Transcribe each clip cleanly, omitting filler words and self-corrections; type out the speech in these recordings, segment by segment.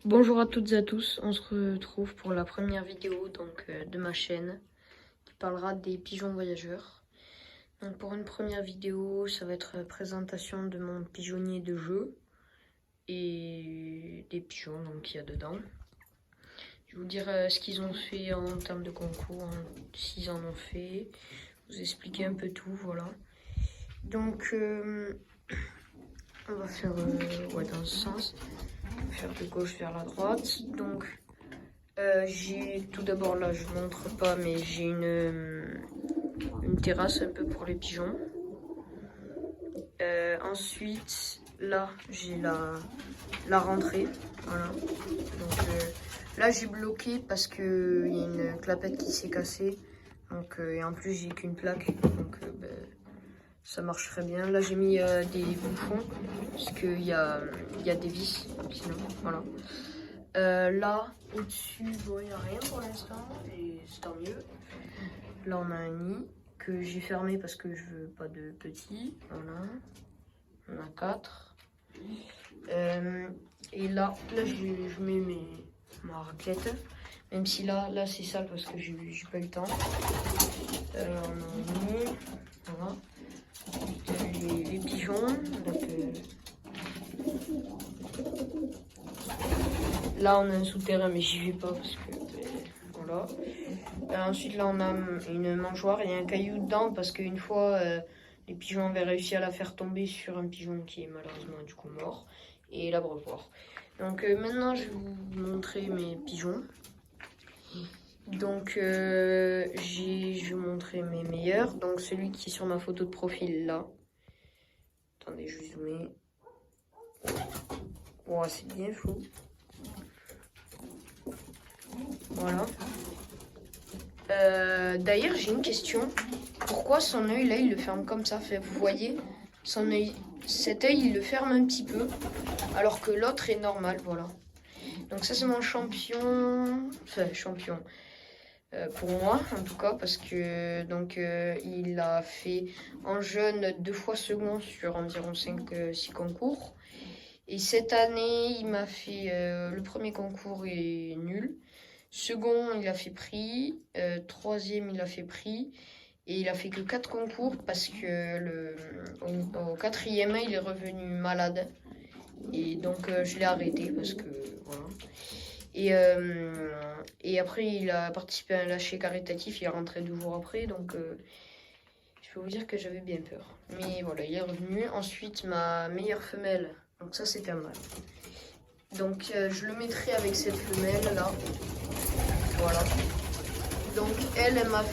Bonjour à toutes et à tous, on se retrouve pour la première vidéo de ma chaîne qui parlera des pigeons voyageurs. Donc pour une première vidéo, ça va être présentation de mon pigeonnier de jeu et des pigeons qu'il y a dedans. Je vais vous dire ce qu'ils ont fait en termes de concours, s'ils en ont fait, vous expliquer un peu tout, voilà. Donc on va faire dans ce sens, on va faire de gauche vers la droite. Donc j'ai tout d'abord là, je montre pas, mais j'ai une terrasse un peu pour les pigeons. Ensuite, là, j'ai la rentrée. Voilà. Donc là, j'ai bloqué parce que il y a une clapette qui s'est cassée. Donc, et en plus, j'ai qu'une plaque. Donc, ça marche très bien. Là, j'ai mis des bouchons parce qu'il y a des vis. Sinon, voilà. Là, au-dessus, bon, il n'y a rien pour l'instant, et c'est tant mieux. Là, on a un nid que j'ai fermé parce que je veux pas de petits. Voilà. On a 4. Et là je mets ma raclette. Même si là c'est sale parce que j'ai pas eu le temps. On a mis, voilà. Les pigeons. Donc, là, on a un souterrain, mais j'y vais pas parce que voilà. Ensuite, là, on a une mangeoire et un caillou dedans parce qu'une fois, les pigeons avaient réussi à la faire tomber sur un pigeon qui est malheureusement du coup mort et l'abreuvoir. Donc maintenant, je vais vous montrer mes pigeons. Donc, je vais vous montrer mes meilleurs. Donc, celui qui est sur ma photo de profil là. Attendez, je vais zoomer. Oh, c'est bien flou. Voilà. D'ailleurs, j'ai une question. Pourquoi son œil là, il le ferme comme ça? Vous voyez, son œil, cet œil, il le ferme un petit peu, alors que l'autre est normal, voilà. Donc ça, c'est mon champion, enfin champion pour moi en tout cas, parce que donc il a fait en jeune 2 fois second sur environ 5-6 concours. Et cette année, il m'a fait le premier concours est nul. Second, il a fait prix. Troisième, il a fait prix. Et il a fait que 4 concours parce que au quatrième, il est revenu malade. Et donc, je l'ai arrêté parce que voilà. Et après, il a participé à un lâcher caritatif. Il est rentré 2 jours après. Donc, je peux vous dire que j'avais bien peur. Mais voilà, il est revenu. Ensuite, ma meilleure femelle. Donc, ça, c'était un mâle. Donc, je le mettrai avec cette femelle là. Voilà. Donc elle m'a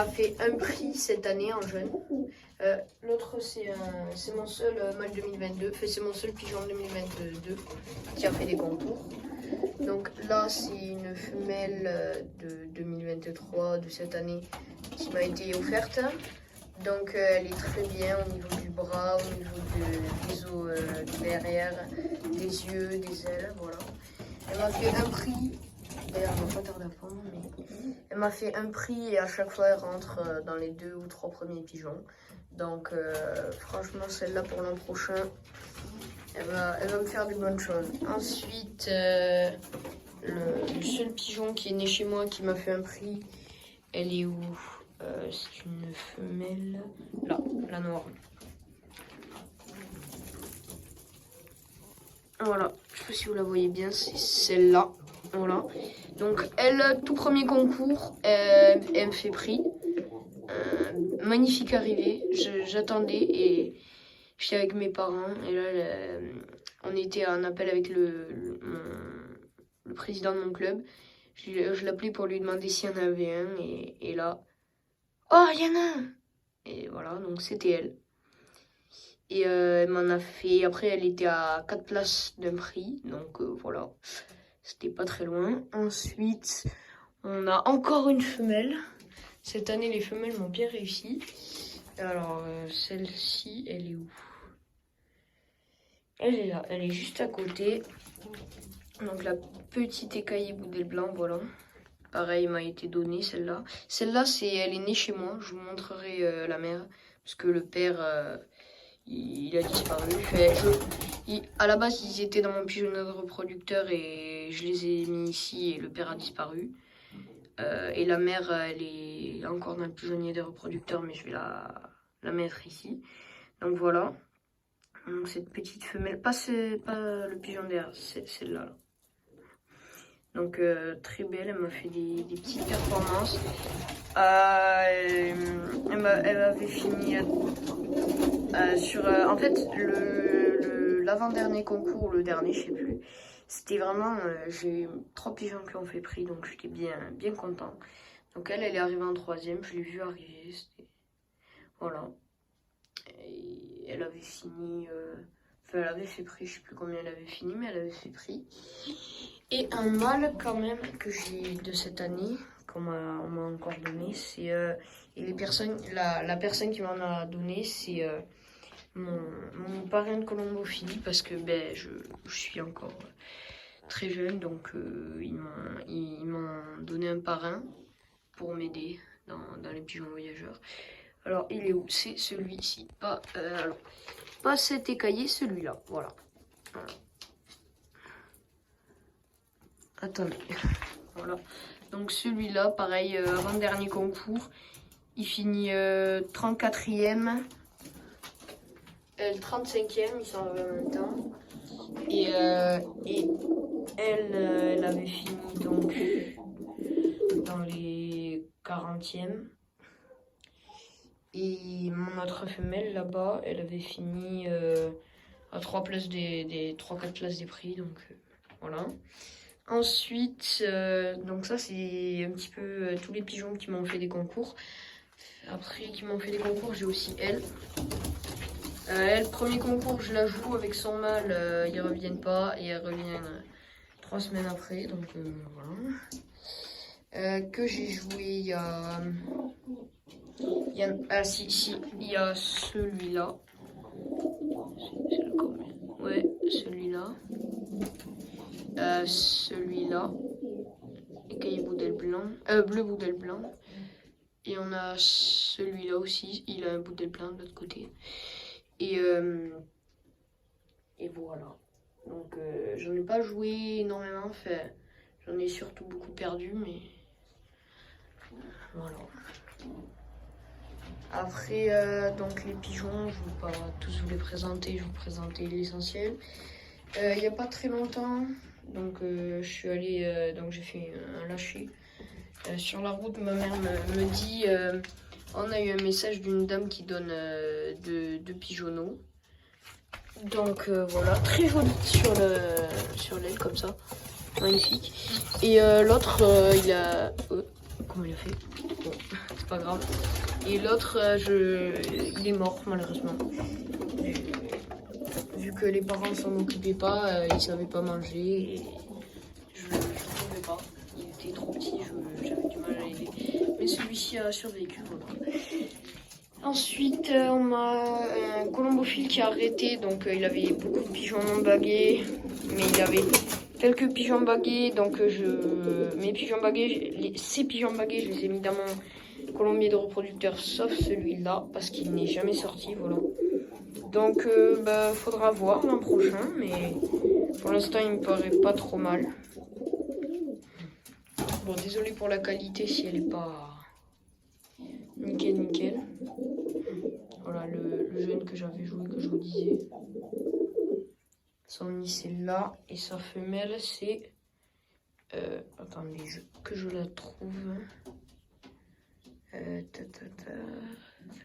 fait un prix cette année en jeune. L'autre c'est mon seul mâle 2022, enfin, c'est mon seul pigeon 2022 qui a fait des concours. Donc là c'est une femelle de 2023 de cette année qui m'a été offerte. Donc elle est très bien au niveau du bras, au niveau des os derrière, des yeux, des ailes, voilà. Elle m'a fait un prix. D'ailleurs, elle va pas tarder à prendre, mais elle m'a fait un prix et à chaque fois elle rentre dans les 2 ou 3 premiers pigeons. Donc franchement, celle-là pour l'an prochain, elle va me faire des bonnes choses. Ensuite, le seul pigeon qui est né chez moi qui m'a fait un prix, elle est où? C'est une femelle. Là, la noire. Voilà, je sais pas si vous la voyez bien, c'est celle-là. Voilà. Donc elle, tout premier concours, elle me fait prix. Magnifique arrivée. J'attendais et j'étais avec mes parents. Et là, on était en appel avec le président de mon club. Je l'appelais pour lui demander s'il y en avait un. Et là, oh, il y en a un! Et voilà, donc c'était elle. Et elle m'en a fait. Après, elle était à 4 places d'un prix. Donc voilà. C'était pas très loin. Ensuite, on a encore une femelle. Cette année, les femelles m'ont bien réussi. Alors, celle-ci, elle est où? Elle est là. Elle est juste à côté. Donc, la petite écaillée boudel blanc, voilà. Pareil, m'a été donnée celle-là. Celle-là, elle est née chez moi. Je vous montrerai la mère. Parce que le père, il a disparu. À la base, ils étaient dans mon pigeonnier de reproducteur et je les ai mis ici et le père a disparu. Et la mère, elle est encore dans le pigeonnier des reproducteurs, mais je vais la mettre ici. Donc voilà. Donc cette petite femelle, pas le pigeon derrière, c'est celle-là. Là. Donc très belle, elle m'a fait des petites performances. Elle avait fini sur... en fait, l'avant-dernier concours, le dernier, je sais plus. C'était vraiment... j'ai 3 pigeons qui ont fait prix, donc j'étais bien content. Donc elle est arrivée en 3e, je l'ai vue arriver. Voilà. Et elle avait fini... Enfin, elle avait fait prix, je sais plus combien elle avait fini, mais elle avait fait prix. Et un mâle quand même que j'ai de cette année, qu'on m'a encore donné, c'est... et la personne qui m'en a donné, c'est mon parrain de colombophilie, parce que ben, je suis encore très jeune, donc ils m'ont donné un parrain pour m'aider dans les pigeons voyageurs. Alors, il est où? C'est celui-ci, pas cet écaillé, celui-là, voilà. Attendez, voilà. Donc celui-là, pareil, avant-dernier concours, il finit 34e, le 35e, il s'en va en même temps. Et elle avait fini donc dans les 40e. Et mon autre femelle là-bas, elle avait fini à 3 places des 3-4 places des prix, donc voilà. Ensuite, donc ça c'est un petit peu tous les pigeons qui m'ont fait des concours. Après qui m'ont fait des concours, j'ai aussi elle. Elle, premier concours, je la joue avec son mâle, ils reviennent pas et elle revient 3 semaines après, donc voilà. Que j'ai joué, il y a celui-là. C'est le combien? Ouais, celui-là. Celui-là. Écaillé boudel blanc. Bleu boudel blanc. Et on a celui-là aussi. Il a un boudel blanc de l'autre côté. Et voilà. Donc j'en ai pas joué énormément. Enfin, j'en ai surtout beaucoup perdu, mais voilà. Après, donc les pigeons, je ne vais pas tous vous les présenter, je vais vous présenter l'essentiel. Il n'y a pas très longtemps, donc je suis allée, donc j'ai fait un lâcher. Sur la route, ma mère me dit, on a eu un message d'une dame qui donne de pigeonneaux. Donc voilà, très joli sur l'aile comme ça, magnifique. Et l'autre, il a... comment il a fait? Bon, c'est pas grave. Et l'autre, il est mort malheureusement. Vu que les parents s'en occupaient pas, ils savaient pas manger. Et je ne pouvais pas. Il était trop petit, j'avais du mal à l'aider. Mais celui-ci a survécu. Voilà. Ensuite, on a un colombophile qui a arrêté. Donc il avait beaucoup de pigeons non bagués. Mais il avait quelques pigeons bagués. Donc mes pigeons bagués, ces pigeons bagués, je les ai mis dans mon colombier de reproducteur, sauf celui-là, parce qu'il n'est jamais sorti, voilà. Donc, faudra voir l'an prochain, mais pour l'instant, il me paraît pas trop mal. Bon, désolé pour la qualité si elle est pas nickel. Voilà, le jeune que j'avais joué, que je vous disais. Son nid, c'est là, et sa femelle, c'est... attendez, que je la trouve...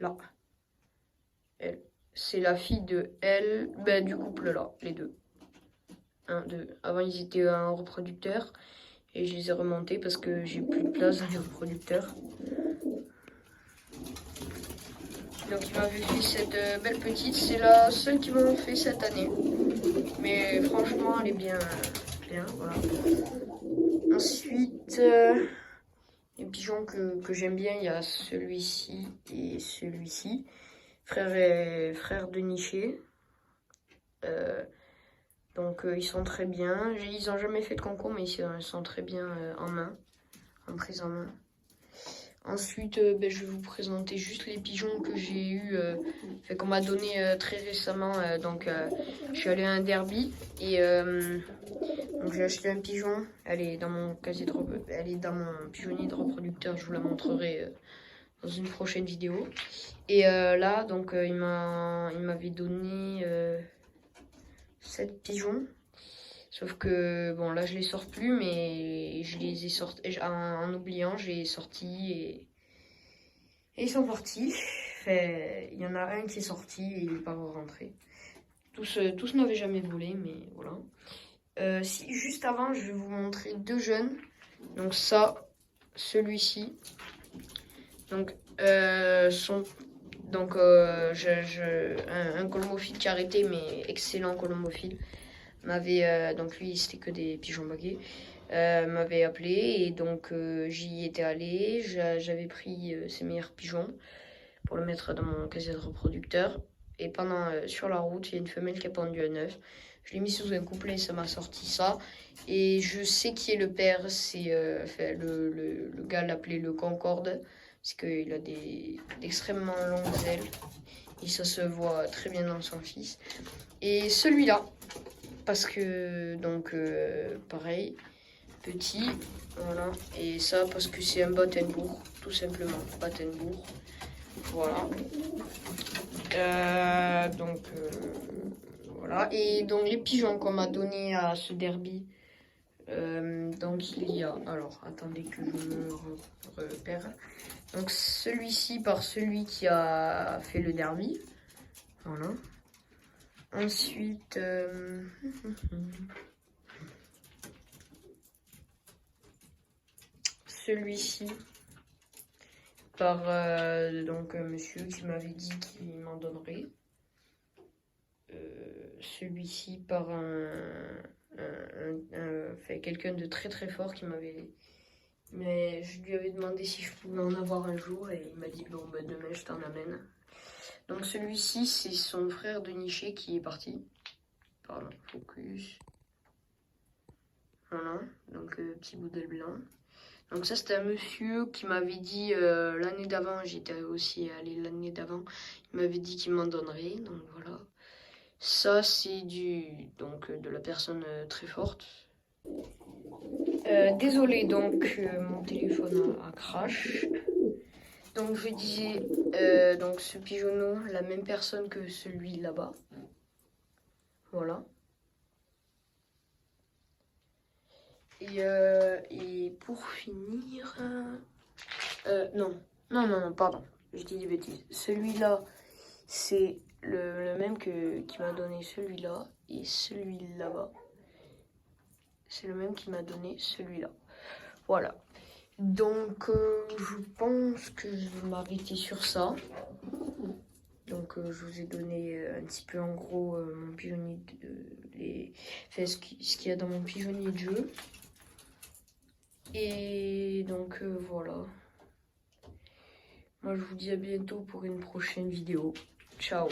là. C'est la fille de elle, du couple là, les deux. 1, 2. Avant ils étaient en reproducteur et je les ai remontés parce que j'ai plus de place dans les reproducteurs. Donc il m'avait fait cette belle petite, c'est la seule qu'ils m'ont fait cette année. Mais franchement elle est bien, voilà. Ensuite, les pigeons que j'aime bien, il y a celui-ci et celui-ci. Frère de niché. Donc ils sont très bien. Ils n'ont jamais fait de concours, mais ils sont très bien en prise en main. Ensuite, je vais vous présenter juste les pigeons que j'ai eu, qu'on m'a donné très récemment. Donc, je suis allée à un derby et donc j'ai acheté un pigeon. Elle est dans mon elle est dans mon pigeonnier de reproducteur. Je vous la montrerai dans une prochaine vidéo. Et là, donc, il m'avait donné 7 pigeons. Sauf que, bon, là, je les sors plus, mais je les ai sortis, en oubliant, j'ai sorti et ils sont partis. Il y en a un qui est sorti et il n'est pas rentré. Tous n'avaient jamais volé, mais voilà. Juste avant, je vais vous montrer 2 jeunes. Donc ça, celui-ci. Donc, un colomophile qui a arrêté, mais excellent colomophile. Donc lui c'était que des pigeons baguets, m'avait appelé et donc j'y étais allé, j'avais pris ses meilleurs pigeons pour le mettre dans mon casier de reproducteur et sur la route il y a une femelle qui a pendu un œuf, je l'ai mis sous un couplet, ça m'a sorti ça et je sais qui est le père, c'est le gars l'appelait le Concorde parce qu'il a d'extrêmement longues ailes et ça se voit très bien dans son fils. Et celui-là, parce que, donc, pareil, petit, voilà. Et ça, parce que c'est un Battenbourg, tout simplement, Battenbourg. Voilà. Voilà. Et donc, les pigeons qu'on m'a donné à ce derby, donc il y a, alors, attendez que je me repère. Donc, celui-ci par celui qui a fait le derby. Voilà. Ensuite, celui-ci par donc un monsieur qui m'avait dit qu'il m'en donnerait. Celui-ci par quelqu'un de très très fort qui m'avait... Mais je lui avais demandé si je pouvais en avoir un jour et il m'a dit bon bah demain je t'en amène. Donc celui-ci c'est son frère de niché qui est parti. Pardon, focus. Voilà, donc petit bout d'aile blanc. Donc ça c'était un monsieur qui m'avait dit l'année d'avant, j'étais aussi allée l'année d'avant, il m'avait dit qu'il m'en donnerait, donc voilà. Ça c'est de la personne très forte. Désolé donc mon téléphone a crash. Donc je disais donc ce pigeonneau, la même personne que celui là-bas. Voilà. Et pour finir... non, pardon, je dis des bêtises. Celui-là, c'est le même qui m'a donné celui-là. Et celui là-bas, c'est le même qui m'a donné celui-là. Voilà. Donc, je pense que je vais m'arrêter sur ça. Donc, je vous ai donné un petit peu en gros mon pigeonnier ce qu'il y a dans mon pigeonnier de jeu. Et donc voilà. Moi je vous dis à bientôt pour une prochaine vidéo. Ciao.